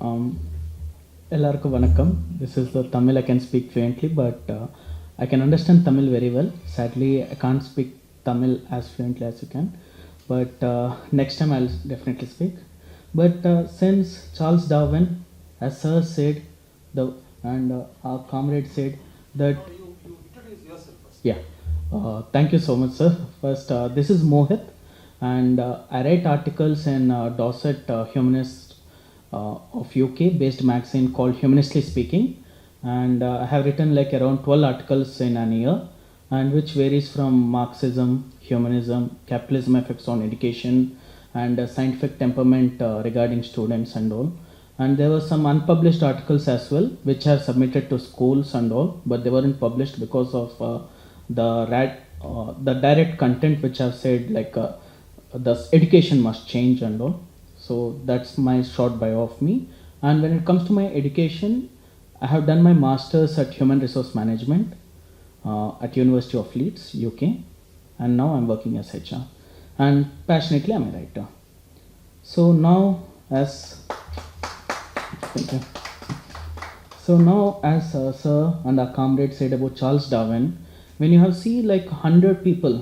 Um, எல்லாருக்கும் வணக்கம். This is the Tamil I can speak fluently, but I can understand Tamil very well. Sadly, I can't speak Tamil as fluently as you can, but next time I'll definitely speak. But since Charles Darwin, as Sir said, the and our comrade said that. You introduce yourself first. Yeah. Thank you so much, sir. First, this is Mohit, and I write articles in Dorset Humanist of UK based magazine called Humanistly Speaking, and I have written like around 12 articles in an year, and which varies from Marxism, humanism, capitalism effects on education, and scientific temperament regarding students and all. And there were some unpublished articles as well, which are submitted to schools and all, but they weren't published because of the direct content which I've said, like the education must change and all. So that's my short bio of me. And when it comes to my education, I have done my masters at human resource management at University of Leeds, UK, and now I'm working as HR, and passionately I'm a writer. So now as thank you. So now as sir and our comrade said about Charles Darwin, when you have see like 100 people,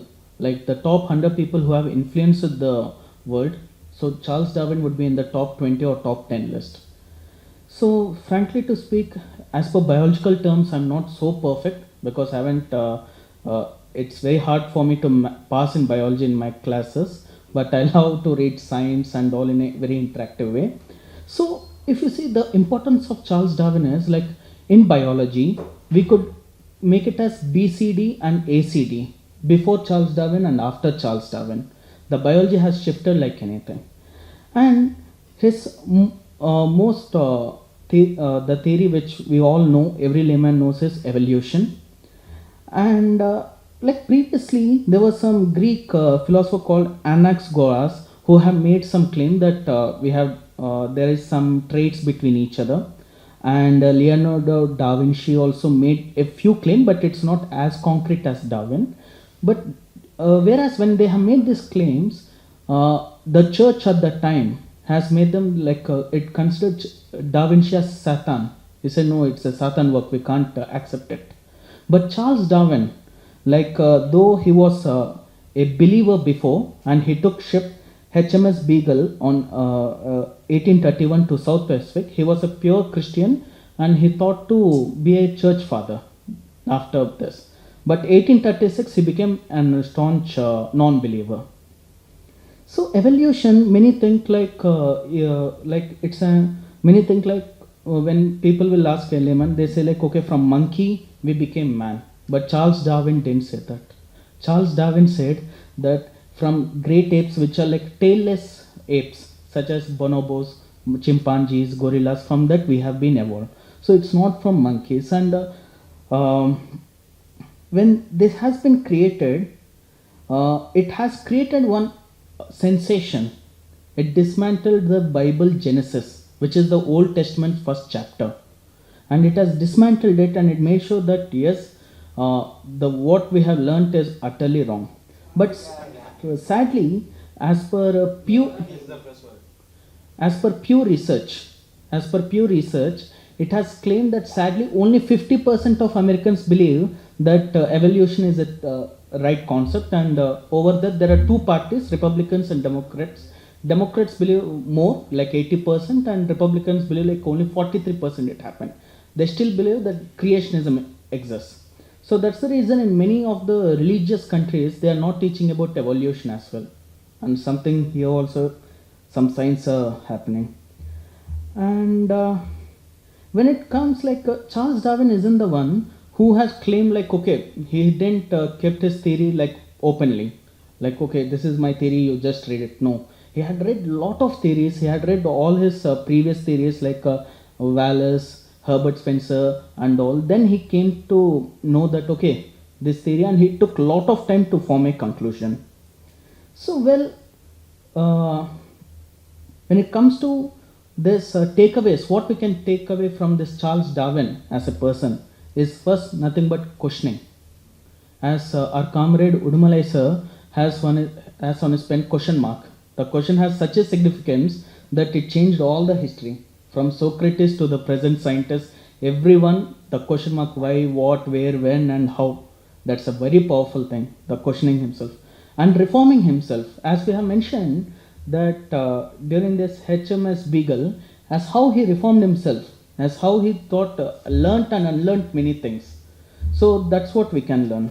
like the top 100 people who have influenced the world, so Charles Darwin would be in the top 20 or top 10 list. So frankly to speak, as per biological terms, I'm not so perfect because I haven't it's very hard for me to pass in biology in my classes, but I love to read science and all in a very interactive way. So if you see, the importance of Charles Darwin is like in biology we could make it as BCD and ACD, before Charles Darwin and after Charles Darwin. The biology has shifted like anything, and his the theory which we all know, every layman knows, is evolution. And like previously there was some Greek philosopher called Anaxagoras who have made some claim that there is some traits between each other, and Leonardo da Vinci also made a few claims, but it's not as concrete as Darwin. But whereas when they have made these claims, the church at that time has made them like it considered Da Vinci as Satan. He said no, it's a Satan work, we can't accept it. But Charles Darwin, like though he was a believer before, and he took ship HMS Beagle on 1831 to South Pacific, he was a pure Christian and he thought to be a church father after this. But 1836 he became an staunch non-believer. So evolution, many think like it's a many think like when people will ask a layman, they say like, okay, from monkey we became man. But Charles Darwin didn't say that. Charles Darwin said that from great apes, which are like tailless apes such as bonobos, chimpanzees, gorillas, from that we have been evolved. So it's not from monkeys. And when this has been created, it has created one sensation. It dismantled the Bible Genesis, which is the Old Testament first chapter, and it has dismantled it, and it made sure that yes, what we have learnt is utterly wrong. But sadly, as per pure research, it has claimed that sadly only 50% of Americans believe that evolution is a right concept, and over that there are two parties, Republicans and Democrats. Democrats believe more, like 80%, and Republicans believe like only 43% it happened. They still believe that creationism exists. So that's the reason in many of the religious countries they are not teaching about evolution as well. And something here also, some science are happening. And when it comes like Charles Darwin isn't the one who has claimed like, okay, he didn't kept his theory like openly, like, okay, this is my theory, you just read it. No, he had read lot of theories. He had read all his previous theories like Wallace, Herbert Spencer and all. Then he came to know that okay, this theory, and he took lot of time to form a conclusion. So well, when it comes to this takeaways, what we can take away from this Charles Darwin as a person is first nothing but questioning. As our comrade Udumalai sir has on his pen question mark. The question has such a significance that it changed all the history. From Socrates to the present scientists, everyone, the question mark why, what, where, when, and how. That's a very powerful thing, the questioning himself. And reforming himself, as we have mentioned, that during this HMS Beagle, as how he reformed himself, as how he thought, learnt and unlearnt many things. So that's what we can learn.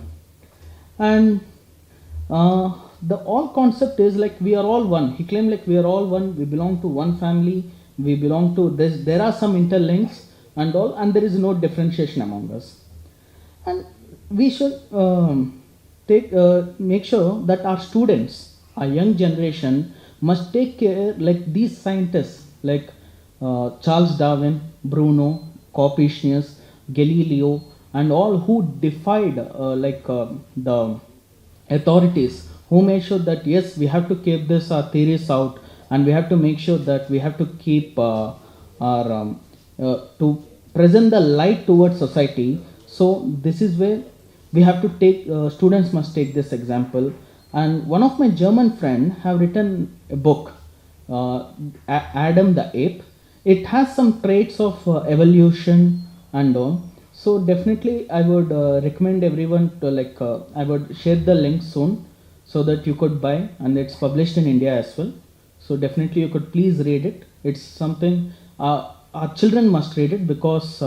And the all concept is like we are all one. He claimed like we are all one. We belong to one family. We belong to this. There are some interlinks and all, and there is no differentiation among us. And we should make sure that our students, our young generation, must take care like these scientists like Charles Darwin, Bruno, Copernicus, Galileo, and all who defied the authorities, who made sure that yes, we have to keep this our theories out, and we have to make sure that we have to keep our to present the light towards society. So this is where we have to take students must take this example. And one of my German friend have written a book, Adam the Ape. It has some traits of evolution and all. So definitely I would recommend everyone to I would share the link soon so that you could buy, and it's published in India as well. So definitely you could please read it. It's something our children must read it, because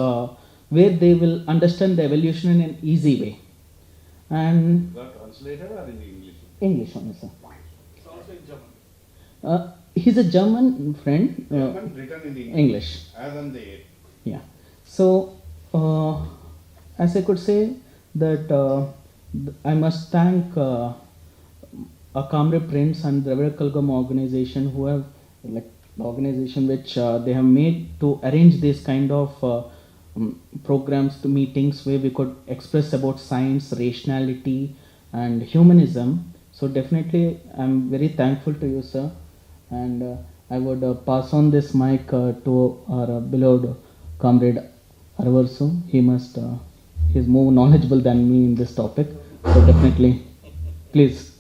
where they will understand the evolution in an easy way. And Got translated or in English? English only, sir. It's also in German. He's a German friend. German written in English. English. As on the ape. Yeah. So, as I could say that I must thank a Comrade Prince and Dravid Kalgam organization, who have like the organization which they have made to arrange this kind of programs to meetings where we could express about science, rationality, and humanism. So definitely, I'm very thankful to you, sir. And I would pass on this mic to our beloved Comrade Arvarsu. He's more knowledgeable than me in this topic. So definitely, please.